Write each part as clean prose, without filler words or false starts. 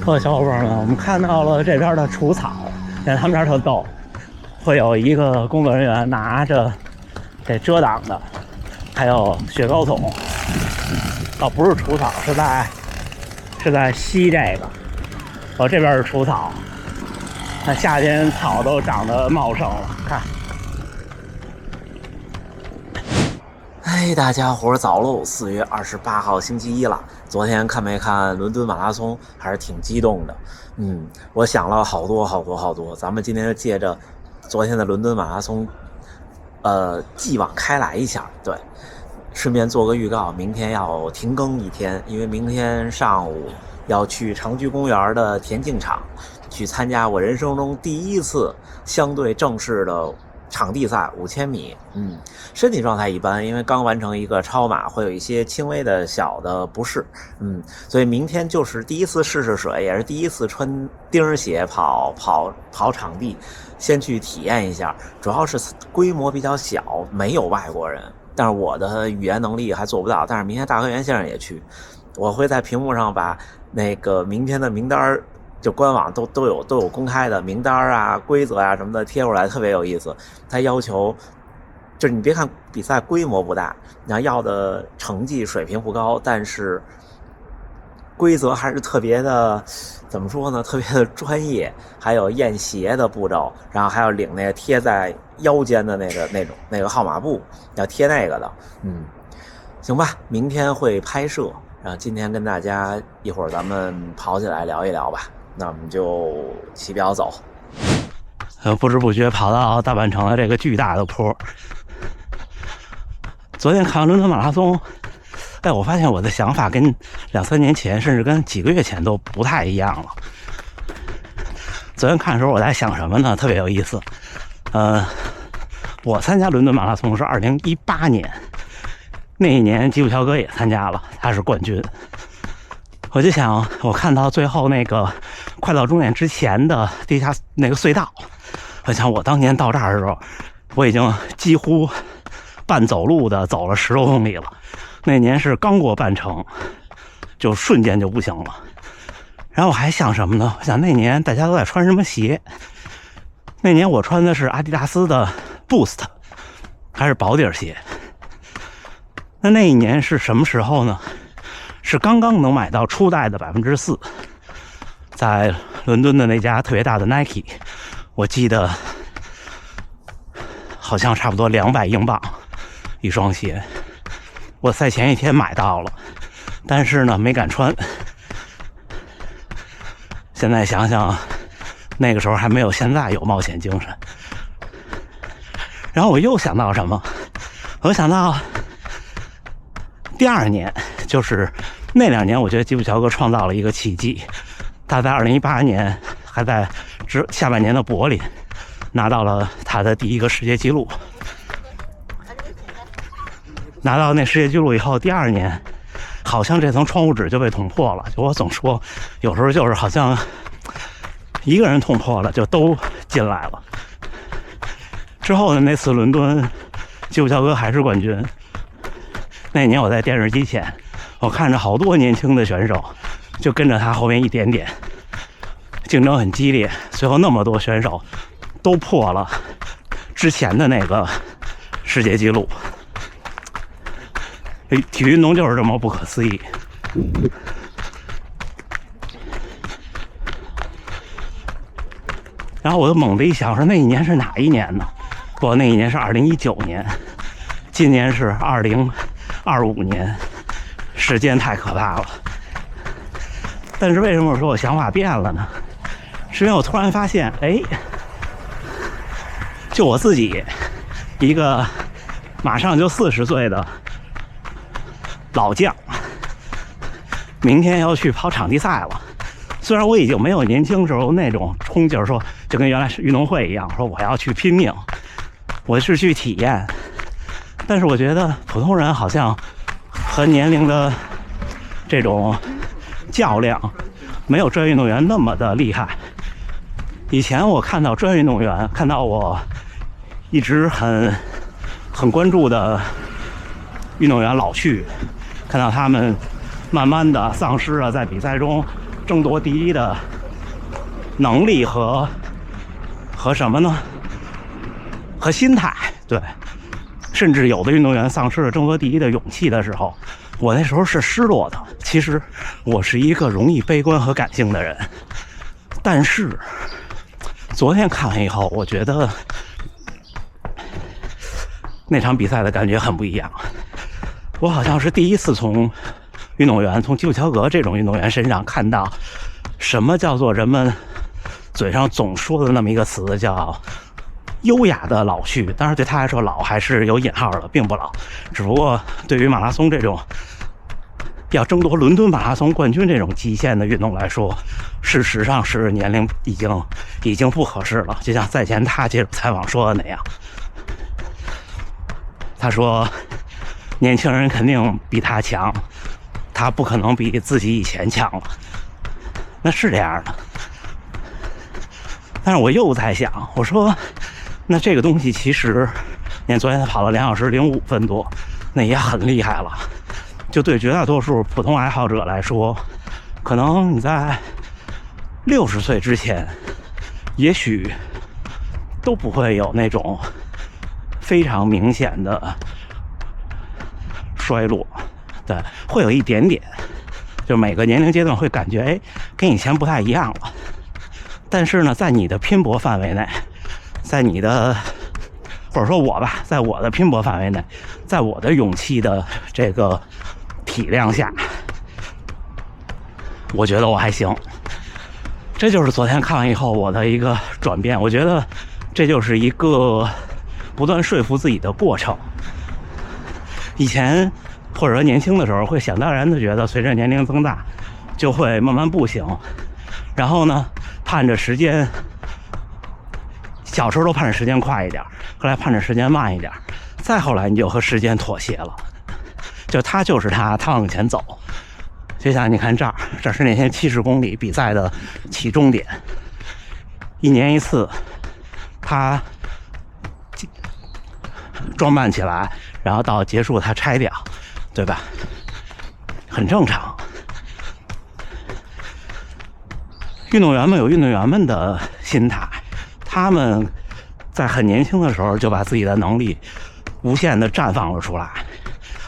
各位小伙伴们，我们看到了这边的除草，在他们这儿特逗，会有一个工作人员拿着这遮挡的，还有雪糕桶，不是除草，是在吸这个。这边是除草，那夏天草都长得茂盛了，看。大家伙早喽！4月28号星期一了。昨天看没看伦敦马拉松？还是挺激动的。我想了好多。咱们今天就借着昨天的伦敦马拉松，继往开来一下。对，顺便做个预告，明天要停更一天，因为明天上午要去长居公园的田径场去参加我人生中第一次相对正式的场地赛5000米。身体状态一般，因为刚完成一个超马，会有一些轻微的小的不适。所以明天就是第一次试试水，也是第一次穿钉鞋跑场地，先去体验一下。主要是规模比较小，没有外国人，但是我的语言能力还做不到。但是明天大河源先生也去，我会在屏幕上把那个明天的名单，就官网都有公开的名单啊、规则啊什么的贴出来，特别有意思。他要求就是你别看比赛规模不大，你要的成绩水平不高，但是规则还是特别的，怎么说呢？特别的专业，还有验鞋的步骤，然后还要领那个贴在腰间的那个号码布，要贴那个的。行吧，明天会拍摄，然后今天跟大家一会儿咱们跑起来聊一聊吧。那我们就起表走。不知不觉跑到大半程的这个巨大的坡。昨天看完伦敦马拉松，我发现我的想法跟2-3年前，甚至跟几个月前都不太一样了。昨天看的时候，我在想什么呢？特别有意思。我参加伦敦马拉松是2018年，那一年吉普乔格也参加了，他是冠军。我就想，我看到最后那个快到终点之前的地下那个隧道，我想我当年到这儿的时候，我已经几乎半走路的走了10多公里了。那年是刚过半程，就瞬间就不行了。然后我还想什么呢？我想那年大家都在穿什么鞋？那年我穿的是阿迪达斯的 Boost， 还是薄底鞋。那一年是什么时候呢？是刚刚能买到初代的4%，在伦敦的那家特别大的 Nike， 我记得好像差不多200英镑一双鞋。我赛前一天买到了，但是呢没敢穿。现在想想，那个时候还没有现在有冒险精神。然后我又想到什么？我想到第2年，就是那2年，我觉得吉普乔格创造了一个奇迹。他在2018年还在下半年的柏林拿到了他的第一个世界纪录。拿到那世界纪录以后，第2年好像这层窗户纸就被捅破了。就我总说，有时候就是好像一个人捅破了，就都进来了。之后的那次伦敦，吉普乔格还是冠军。那年我在电视机前，我看着好多年轻的选手，就跟着他后面一点点，竞争很激烈。最后那么多选手都破了之前的那个世界纪录。体育运动就是这么不可思议。然后我就猛地一想，说那一年是哪一年呢？不，那一年是2019年，今年是2025年，时间太可怕了。但是为什么我说我想法变了呢？是因为我突然发现，就我自己一个马上就40岁的老将，明天要去跑场地赛了。虽然我已经没有年轻时候那种冲劲儿，说就跟原来是运动会一样，说我要去拼命，我是去体验。但是我觉得普通人好像和年龄的这种较量，没有专业运动员那么的厉害。以前我看到专业运动员，看到我一直很关注的运动员老去，看到他们慢慢的丧失了在比赛中争夺第一的能力和什么呢？和心态，对，甚至有的运动员丧失了争夺第一的勇气的时候，我那时候是失落的。其实我是一个容易悲观和感性的人，但是昨天看完以后，我觉得那场比赛的感觉很不一样。我好像是第一次从运动员，从基普乔格这种运动员身上看到什么叫做人们嘴上总说的那么一个词，叫优雅的老去。当然对他来说老还是有引号的，并不老，只不过对于马拉松这种要争夺伦敦马拉松冠军这种极限的运动来说，事实上是年龄已经不合适了。就像赛前他接受采访说的那样，他说年轻人肯定比他强，他不可能比自己以前强了。那是这样的，但是我又在想，我说那这个东西其实你看昨天他跑了2小时05分多，那也很厉害了。就对绝大多数普通爱好者来说，可能你在60岁之前也许都不会有那种非常明显的衰落，对，会有一点点，就每个年龄阶段会感觉跟以前不太一样了。但是呢，在你的拼搏范围内，在你的或者说我吧，在我的拼搏范围内，在我的勇气的这个体量下，我觉得我还行。这就是昨天看完以后我的一个转变。我觉得这就是一个不断说服自己的过程。以前或者说年轻的时候会想当然的觉得随着年龄增大就会慢慢不行，然后呢盼着时间，小时候都盼着时间快一点，后来盼着时间慢一点，再后来你就和时间妥协了，就他就是他往前走。就像你看这是那天70公里比赛的起终点，一年一次，他装扮起来，然后到结束他拆掉，对吧？很正常。运动员们有运动员们的心态，他们在很年轻的时候就把自己的能力无限的绽放了出来，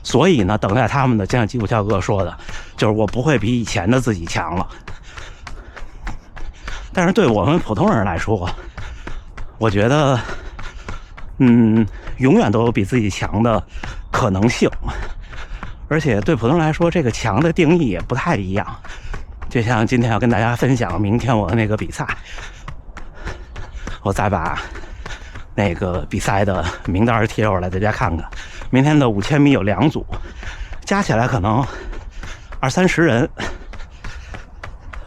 所以呢，等待他们的，就像基普乔格说的，就是我不会比以前的自己强了。但是对我们普通人来说，我觉得永远都有比自己强的可能性，而且对普通人来说，这个强的定义也不太一样。就像今天要跟大家分享明天我的那个比赛，我再把那个比赛的名单贴出来，大家看看。明天的5000米有2组，加起来可能20-30人。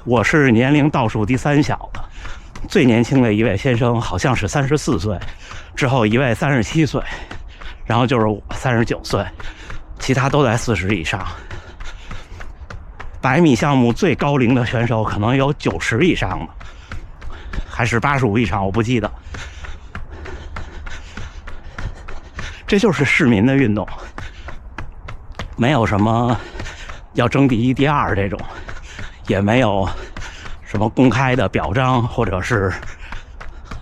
我是年龄倒数第3小的，最年轻的一位先生好像是34岁，之后一位37岁，然后就是我39岁，其他都在40以上。100米项目最高龄的选手可能有90以上的，还是85以上，我不记得。这就是市民的运动，没有什么要争第一、第二这种，也没有什么公开的表彰或者是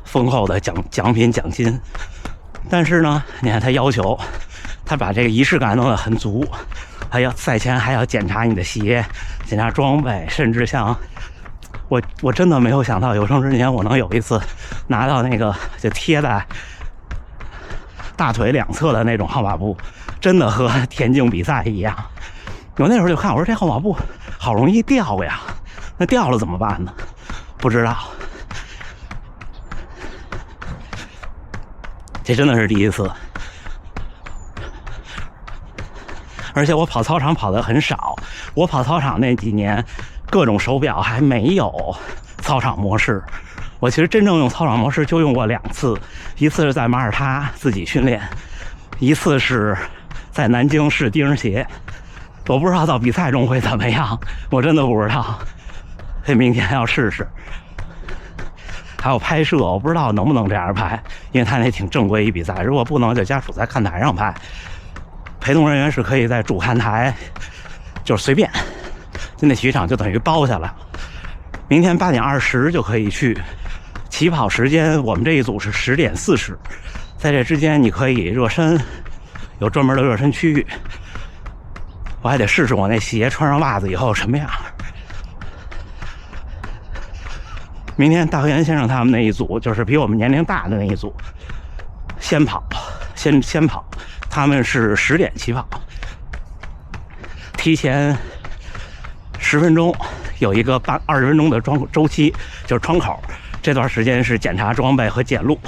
丰厚的奖品奖金。但是呢，你看他要求，他把这个仪式感弄得很足，还要赛前还要检查你的鞋，检查装备，甚至像我真的没有想到有生之年我能有一次拿到那个就贴在大腿两侧的那种号码布，真的和田径比赛一样。我那时候就看，我说这号码布好容易掉呀，那掉了怎么办呢？不知道，这真的是第一次。而且我跑操场跑的很少，我跑操场那几年各种手表还没有操场模式，我其实真正用操场模式就用过2次，一次是在马耳他自己训练，一次是在南京试钉鞋。我不知道到比赛中会怎么样，我真的不知道，所以明天要试试。还有拍摄，我不知道能不能这样拍，因为他那挺正规一比赛，如果不能就家属在看台上拍，陪同人员是可以在主看台，就是随便，就那体育场就等于包下来，明天8点20就可以去。起跑时间我们这一组是10点40，在这之间你可以热身，有专门的热身区域。我还得试试我那鞋穿上袜子以后什么样。明天大和岩先生他们那一组就是比我们年龄大的那一组，先跑，先跑，他们是10点起跑，提前10分钟有一个20分钟的周期，就是窗口。这段时间是检查装备和检录，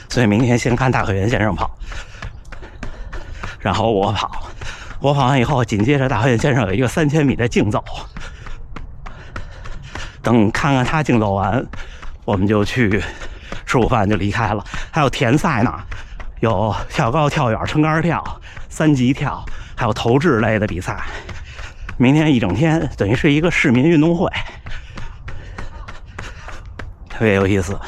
所以明天先看大和源先生跑，然后我跑完以后，紧接着大和源先生有一个3000米的竞走，等看看他竞走完，我们就去吃午饭就离开了。还有田赛呢，有跳高、跳远、撑杆跳、3级跳，还有投掷类的比赛。明天一整天等于是一个市民运动会。特别有意思，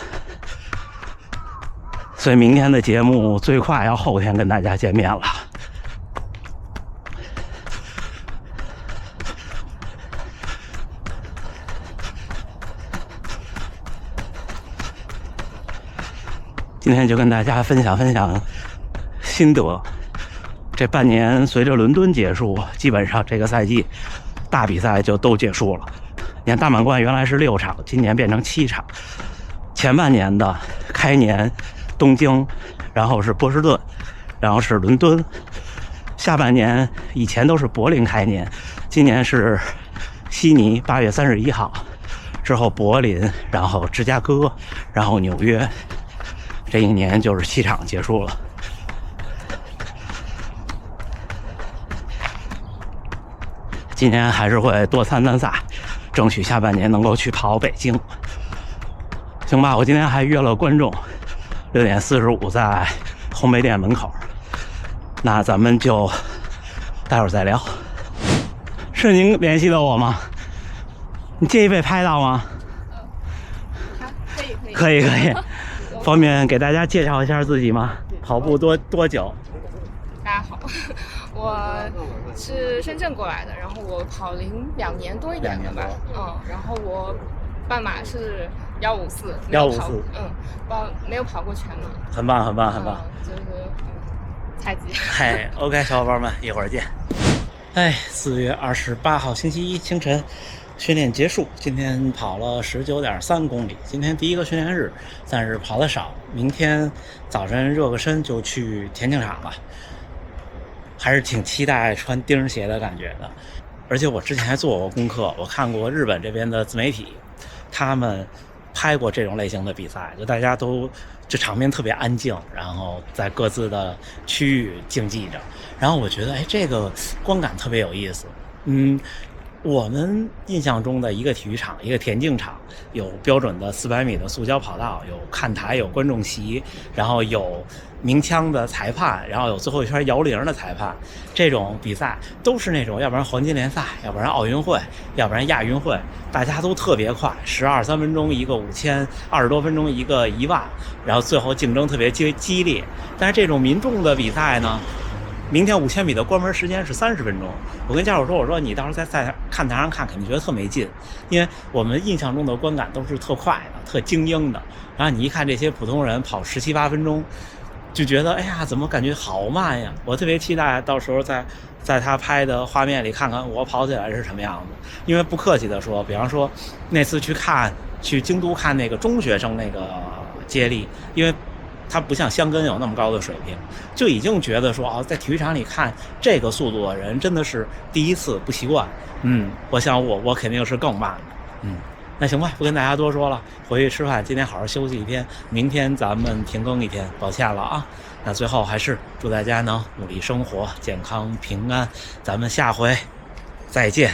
所以明天的节目最快要后天跟大家见面了。今天就跟大家分享心得。这半年随着伦敦结束，基本上这个赛季大比赛就都结束了。你看大满贯原来是6场，今年变成7场。前半年的开年东京，然后是波士顿，然后是伦敦。下半年以前都是柏林开年，今年是悉尼8月31号，之后柏林，然后芝加哥，然后纽约。这一年就是7场结束了。今年还是会多参赛，争取下半年能够去跑北京。行吧，我今天还约了观众，6点45在烘焙店门口。那咱们就待会儿再聊。是您联系的我吗？你介意被拍到吗？可以。方便给大家介绍一下自己吗？跑步多久？大家好，我是深圳过来的，然后我跑了2年多一点了吧，然后我半马是154，没有跑过全马。很棒，就是菜鸡。嗨 ，OK， 小伙伴们，一会儿见。4月28号星期一清晨，训练结束，今天跑了19.3公里。今天第一个训练日，但是跑得少。明天早晨热个身就去田径场了，还是挺期待穿钉鞋的感觉的。而且我之前还做过功课，我看过日本这边的自媒体，他们拍过这种类型的比赛，就大家都这场面特别安静，然后在各自的区域竞技着。然后我觉得，这个观感特别有意思。我们印象中的一个体育场，一个田径场，有标准的400米的塑胶跑道，有看台，有观众席，然后有鸣枪的裁判，然后有最后一圈摇铃的裁判。这种比赛都是那种要不然黄金联赛，要不然奥运会，要不然亚运会，大家都特别快，12、3分钟一个5000，20多分钟一个10000，然后最后竞争特别激烈。但是这种民众的比赛呢，明天5000米的关门时间是30分钟。我跟家属说，我说你到时候在看台上看，肯定觉得特没劲，因为我们印象中的观感都是特快的、特精英的。然后你一看这些普通人跑17、18分钟，就觉得怎么感觉好慢呀？我特别期待到时候在他拍的画面里看看我跑起来是什么样子。因为不客气的说，比方说那次去京都看那个中学生那个接力，因为他不像香根有那么高的水平，就已经觉得说在体育场里看这个速度的人真的是第一次不习惯。我想我肯定是更慢的。那行吧，不跟大家多说了，回去吃饭，今天好好休息一天，明天咱们停更一天，抱歉了啊。那最后还是祝大家能努力生活，健康平安，咱们下回再见。